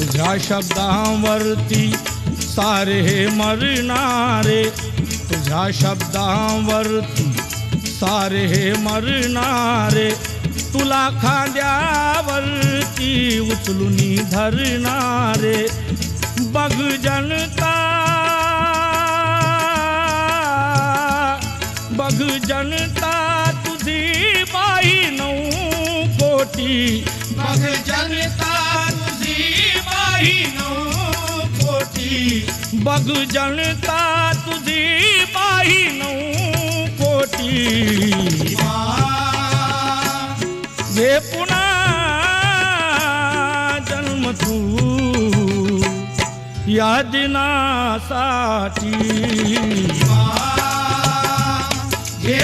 तुझ्या शब्दांवरती सारे मरणारे, तुझ्या शब्दांवरती सारे मरणारे, तुला खांद्यावरती उचलून धरणारे. बघ जनता, बघ जनता तुझी बाई 9 कोटी. बघ जनता तुझी बाई 9 कोटी. बघ जनता तुझी बाई 9 कोटी. ये पुन्हा जन्म तू या दिनासाठी. हे